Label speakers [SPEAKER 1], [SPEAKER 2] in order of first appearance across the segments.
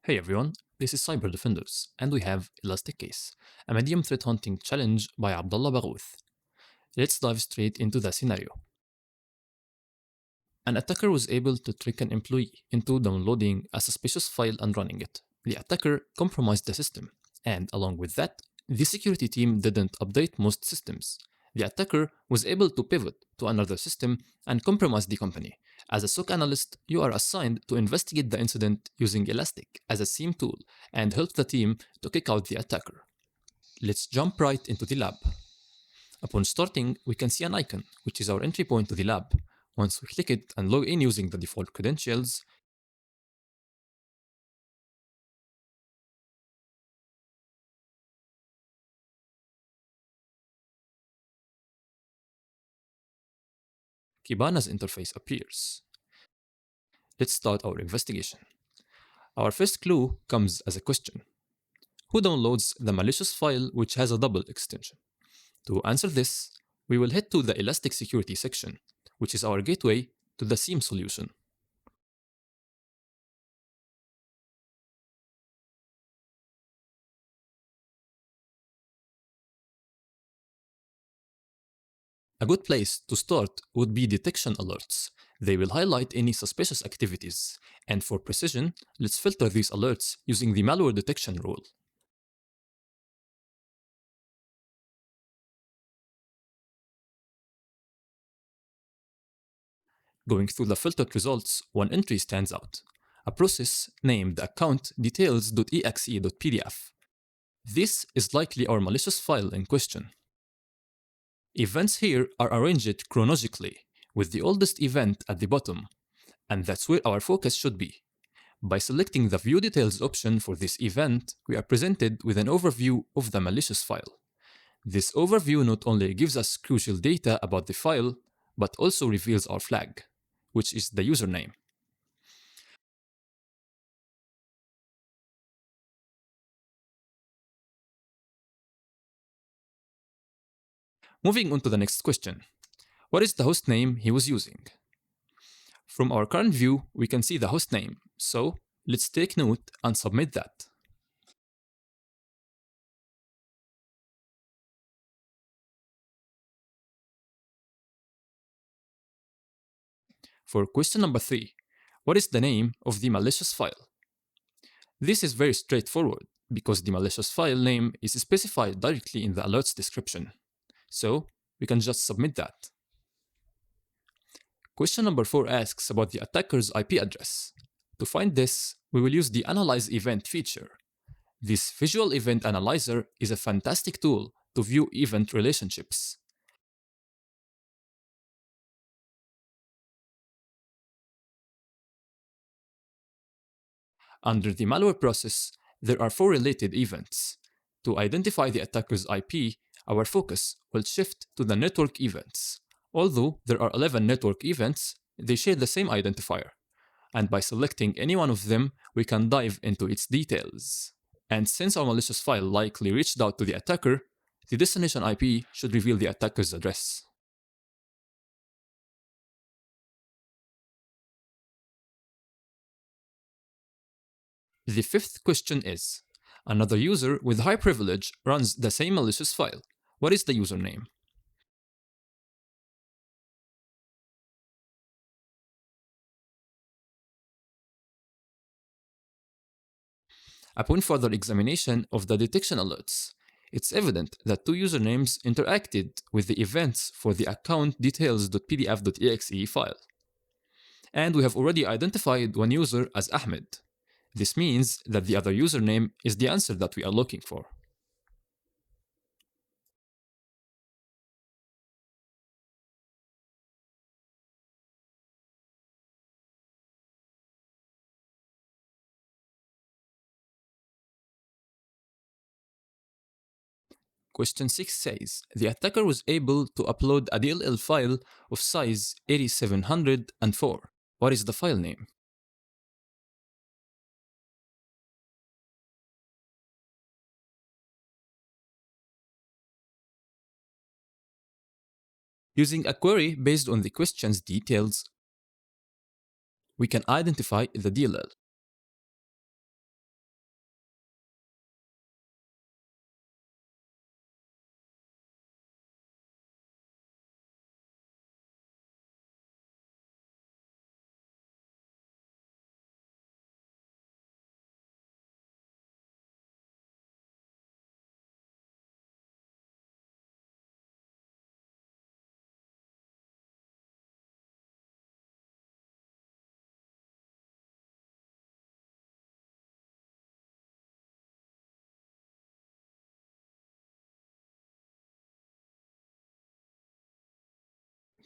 [SPEAKER 1] Hey everyone, this is Cyber Defenders, and we have Elastic Case, a medium threat hunting challenge by Abdullah Baghouth. Let's dive straight into the scenario. An attacker was able to trick an employee into downloading a suspicious file and running it. The attacker compromised the system, and along with that, the security team didn't update most systems. The attacker was able to pivot to another system and compromise the company. As a SOC analyst, you are assigned to investigate the incident using Elastic as a SIEM tool and help the team to kick out the attacker. Let's jump right into the lab. Upon starting, we can see an icon, which is our entry point to the lab. Once we click it and log in using the default credentials, Kibana's interface appears. Let's start our investigation. Our first clue comes as a question. Who downloads the malicious file which has a double extension? To answer this, we will head to the Elastic Security section, which is our gateway to the SIEM solution. A good place to start would be detection alerts. They will highlight any suspicious activities, and for precision, let's filter these alerts using the malware detection rule. Going through the filtered results, one entry stands out. A process named account details.exe.pdf. This is likely our malicious file in question. Events here are arranged chronologically, with the oldest event at the bottom, and that's where our focus should be. By selecting the View Details option for this event, we are presented with an overview of the malicious file. This overview not only gives us crucial data about the file, but also reveals our flag, which is the username. Moving on to the next question. What is the host name he was using? From our current view, we can see the host name, so let's take note and submit that. For question number 3, what is the name of the malicious file? This is very straightforward because the malicious file name is specified directly in the alert's description. So we can just submit that. Question number 4 asks about the attacker's IP address. To find this, we will use the Analyze Event feature. This visual event analyzer is a fantastic tool to view event relationships. Under the malware process, there are 4 related events. To identify the attacker's IP, our focus will shift to the network events. Although there are 11 network events, they share the same identifier. And by selecting any one of them, we can dive into its details. And since our malicious file likely reached out to the attacker, the destination IP should reveal the attacker's address. The fifth question is, another user with high privilege runs the same malicious file. What is the username? Upon further examination of the detection alerts, it's evident that 2 usernames interacted with the events for the account details.pdf.exe file. And we have already identified one user as Ahmed. This means that the other username is the answer that we are looking for. Question 6 says, the attacker was able to upload a DLL file of size 8704. What is the file name? Using a query based on the question's details, we can identify the DLL.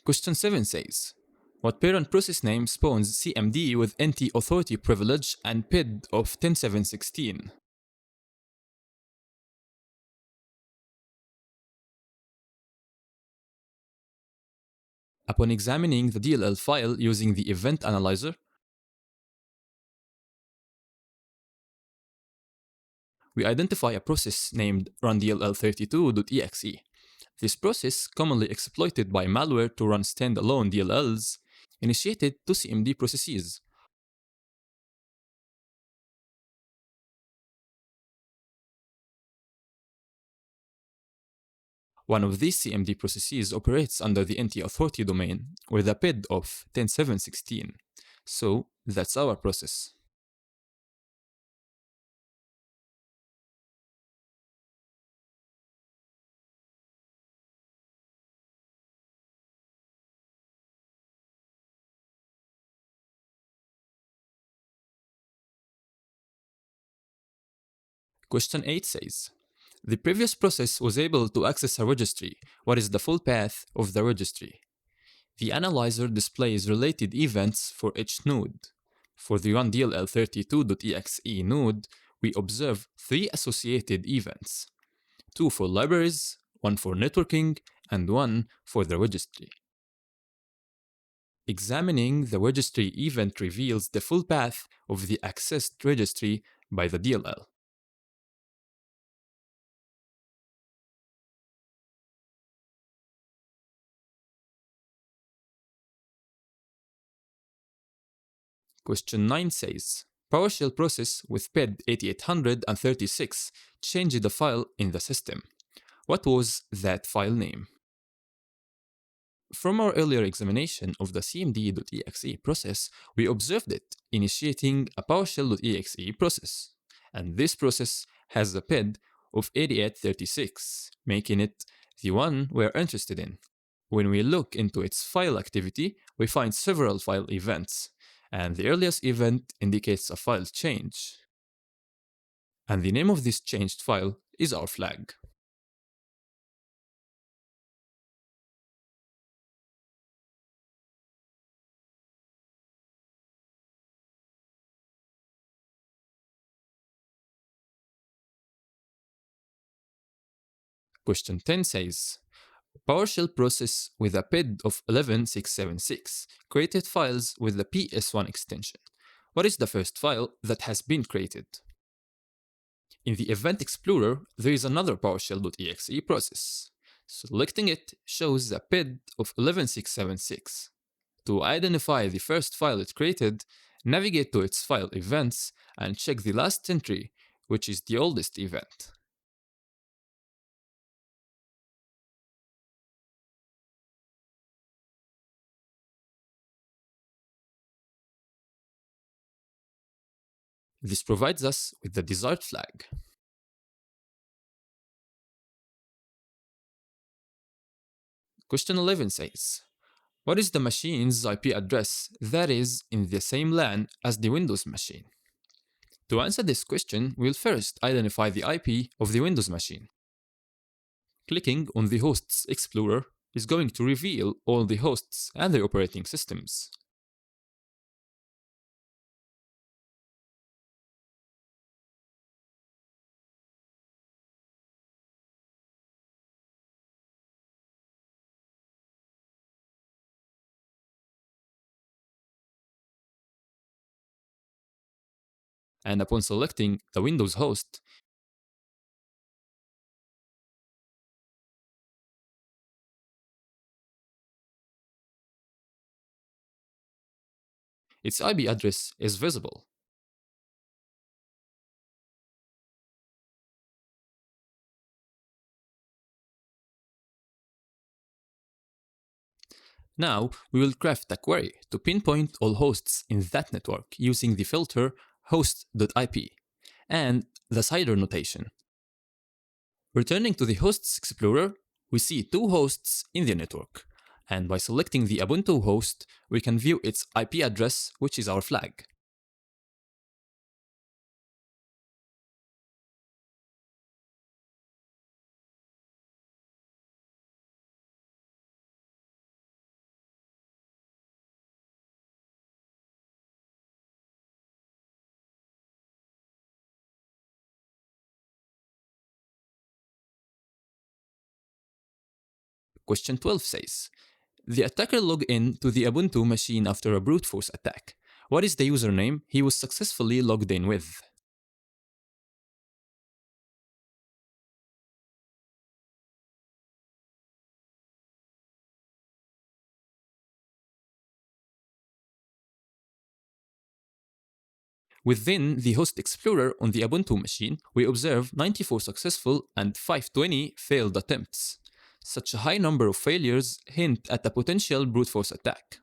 [SPEAKER 1] Question 7 says, what parent process name spawns CMD with NT authority privilege and PID of 10716? Upon examining the DLL file using the event analyzer, we identify a process named rundll32.exe. This process, commonly exploited by malware to run standalone DLLs, initiated two CMD processes. One of these CMD processes operates under the NT authority domain with a PID of 10716. So that's our process. Question 8 says, the previous process was able to access a registry. What is the full path of the registry? The analyzer displays related events for each node. For the runDLL32.exe node, we observe 3 associated events, 2 for libraries, 1 for networking, and 1 for the registry. Examining the registry event reveals the full path of the accessed registry by the DLL. Question 9 says, PowerShell process with PID 8836 changed the file in the system. What was that file name? From our earlier examination of the cmd.exe process, we observed it initiating a PowerShell.exe process, and this process has a PID of 8836, making it the one we're interested in. When we look into its file activity, we find several file events, and the earliest event indicates a file change. And the name of this changed file is our flag. Question 10 says, PowerShell process with a PID of 11676 created files with the PS1 extension. What is the first file that has been created? In the Event Explorer, there is another PowerShell.exe process. Selecting it shows a PID of 11676. To identify the first file it created, navigate to its file events and check the last entry, which is the oldest event. This provides us with the desired flag. Question 11 says, what is the machine's IP address that is in the same LAN as the Windows machine? To answer this question, we'll first identify the IP of the Windows machine. Clicking on the Hosts Explorer is going to reveal all the hosts and their operating systems. And upon selecting the Windows host, its IP address is visible. Now, we will craft a query to pinpoint all hosts in that network using the filter host.ip and the CIDR notation. Returning to the Hosts Explorer, we see 2 hosts in the network, and by selecting the Ubuntu host, we can view its IP address, which is our flag. Question 12 says, the attacker logged in to the Ubuntu machine after a brute force attack. What is the username he was successfully logged in with? Within the host explorer on the Ubuntu machine, we observe 94 successful and 520 failed attempts. Such a high number of failures hint at a potential brute force attack.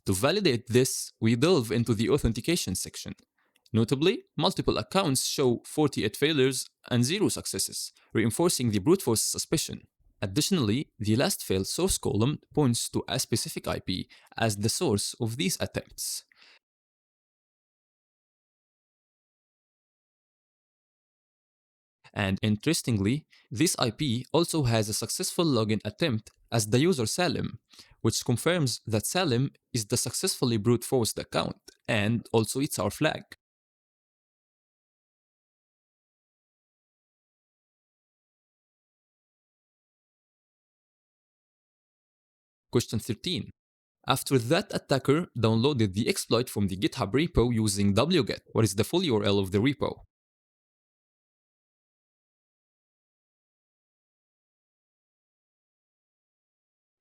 [SPEAKER 1] To validate this, we delve into the authentication section. Notably, multiple accounts show 48 failures and 0 successes, reinforcing the brute force suspicion. Additionally, the last failed source column points to a specific IP as the source of these attempts. And interestingly, this IP also has a successful login attempt as the user Salim, which confirms that Salim is the successfully brute forced account, and also it's our flag. Question 13. After that attacker downloaded the exploit from the GitHub repo using wget, what is the full URL of the repo?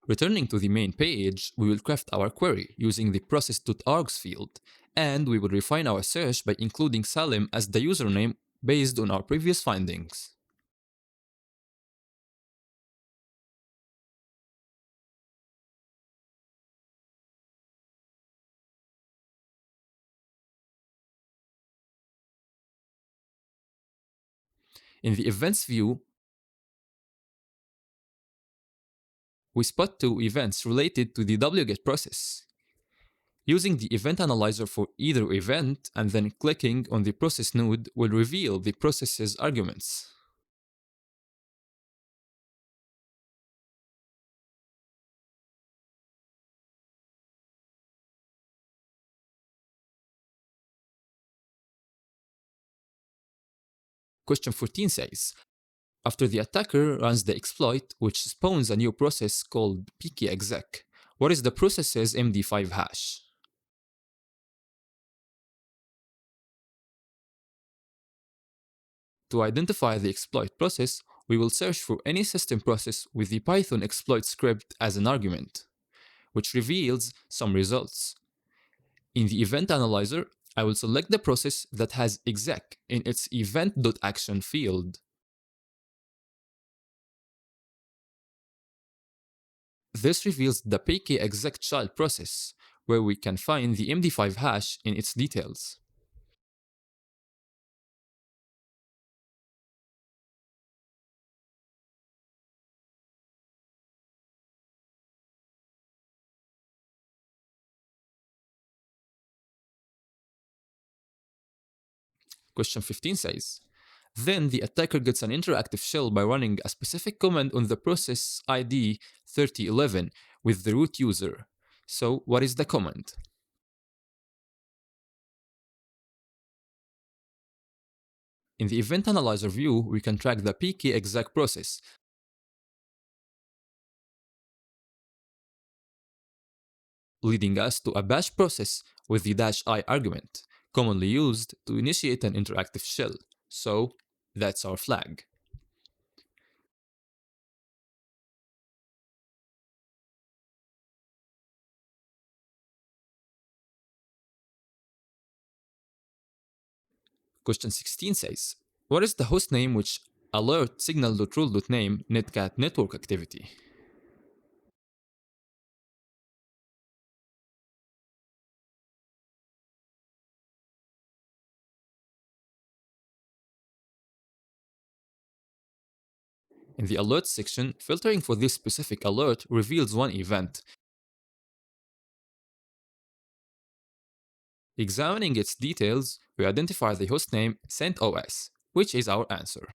[SPEAKER 1] Returning to the main page, we will craft our query using the process.args field, and we will refine our search by including Salim as the username based on our previous findings. In the events view, we spot 2 events related to the wget process. Using the event analyzer for either event and then clicking on the process node will reveal the process's arguments. Question 14 says, after the attacker runs the exploit, which spawns a new process called pkexec, what is the process's MD5 hash? To identify the exploit process, we will search for any system process with the Python exploit script as an argument, which reveals some results. In the event analyzer, I will select the process that has exec in its event.action field. This reveals the pkexec child process, where we can find the MD5 hash in its details. Question 15 says, then the attacker gets an interactive shell by running a specific command on the process ID 3011 with the root user. So what is the command? In the event analyzer view, we can track the pkexec process, leading us to a bash process with the -i argument, commonly used to initiate an interactive shell. So that's our flag. Question 16 says, what is the hostname which alert signal.rule.name netcat network activity? In the alert section, filtering for this specific alert reveals one event. Examining its details, we identify the hostname CentOS, which is our answer.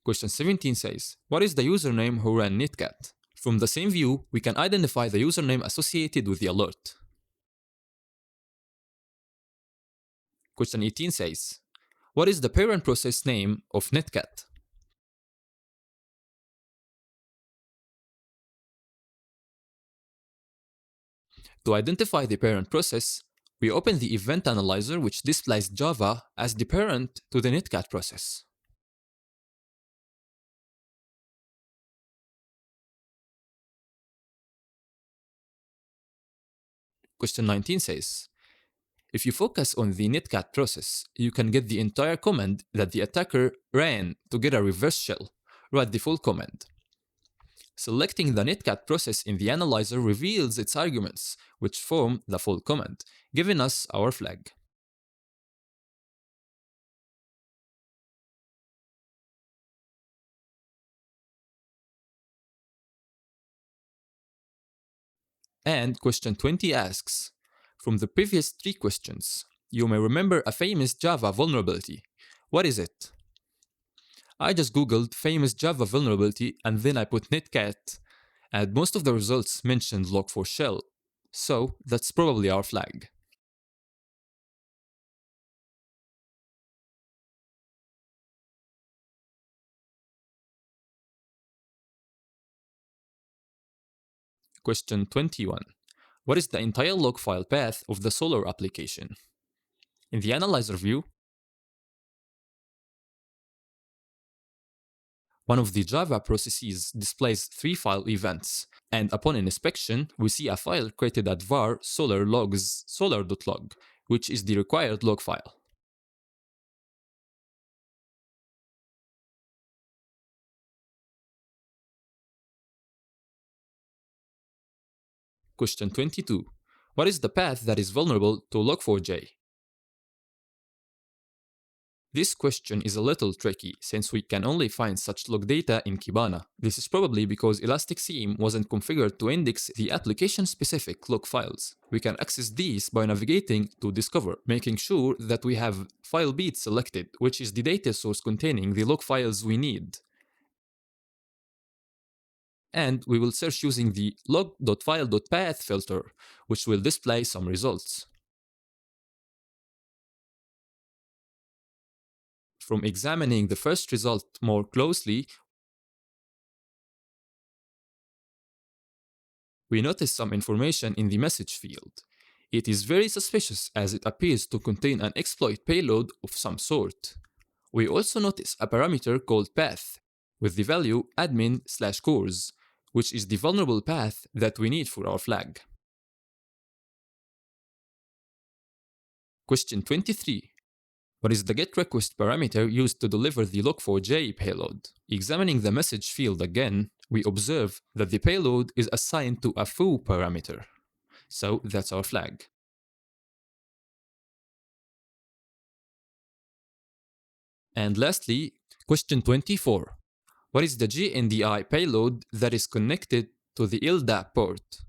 [SPEAKER 1] Question 17 says, what is the username who ran netcat? From the same view, we can identify the username associated with the alert. Question 18 says, what is the parent process name of Netcat? To identify the parent process, we open the event analyzer, which displays Java as the parent to the Netcat process. Question 19 says, if you focus on the Netcat process, you can get the entire command that the attacker ran to get a reverse shell. Write the full command. Selecting the Netcat process in the analyzer reveals its arguments, which form the full command, giving us our flag. And question 20 asks, from the previous 3 questions, you may remember a famous Java vulnerability. What is it? I just googled famous Java vulnerability and then I put Netcat, and most of the results mentioned Log4Shell, so that's probably our flag. Question 21. What is the entire log file path of the Solr application? In the analyzer view, one of the Java processes displays 3 file events, and upon inspection, we see a file created at var solr logs solr.log, which is the required log file. Question 22. What is the path that is vulnerable to log4j? This question is a little tricky since we can only find such log data in Kibana. This is probably because Elastic Seam wasn't configured to index the application-specific log files. We can access these by navigating to Discover, making sure that we have FileBeat selected, which is the data source containing the log files we need. And we will search using the log.file.path filter, which will display some results. From examining the first result more closely, we notice some information in the message field. It is very suspicious as it appears to contain an exploit payload of some sort. We also notice a parameter called path with the value admin/cores, which is the vulnerable path that we need for our flag. Question 23. What is the getRequest parameter used to deliver the log4j payload? Examining the message field again, we observe that the payload is assigned to a foo parameter. So that's our flag. And lastly, question 24. What is the GNDI payload that is connected to the LDAP port?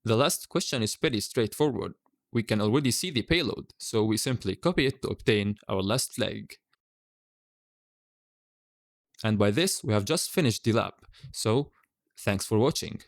[SPEAKER 1] The last question is pretty straightforward. We can already see the payload, so we simply copy it to obtain our last flag. And by this, we have just finished the lab. So, thanks for watching.